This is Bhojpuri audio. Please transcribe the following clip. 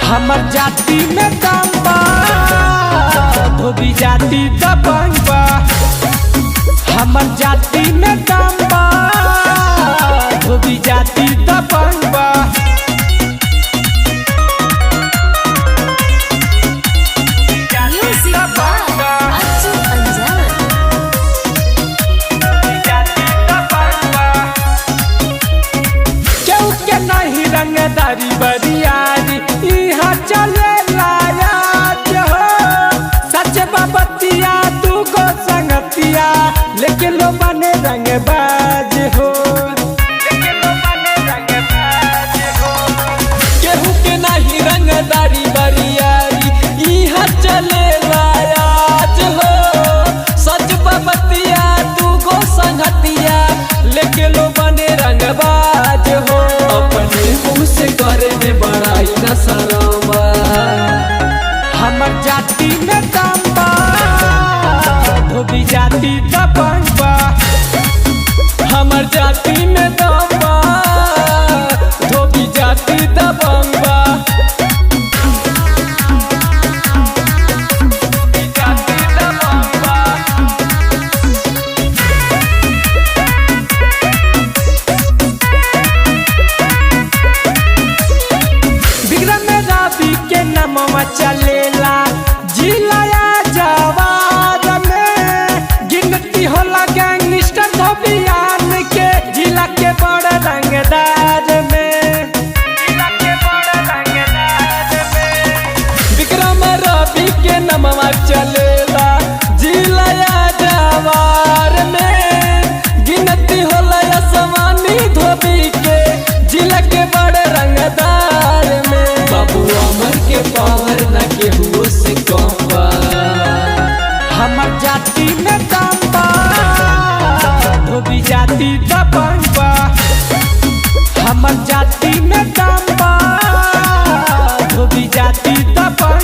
हमर जाति में दम बा, धोबी जाति दबंग बा। हमर जाति में दम बा, धोबी जाति दबंग बा। रंगदारी बरियारी यहाँ चले लायाज हो, सच बबतिया तू गो संगतिया, लेकिन लो बने रंगबाज हो। केहू के नहीं रंगदारी बरियारी यहाँ चले लायाज हो, सच बबतिया तू गो संगतिया, लेकिन लो बने रंगबाज हो। अपने मुँह से करे में बड़ाई न शर्मा, हमर जाति में दम बा, धोबी जाति दबंग बा। हमर जाति में दम बा, धोबी जाति दबंग बा। चलेला जिलाया जवार में, गिनती होला गैंगस्टर धोबियान के, जिला के बड़ रंगदार में। विक्रम रवि के नमवा चलेला जिलाया जवार में, गिनती होला असमानी धोबी के, जिला के बड़ रंगदार में। बाबू अमर के पावर न केहू से कम बा, हमर जाति में दम बा, धोबी जाति दबंग बा। हमर जाति में दम बा, धोबी जाति दबंग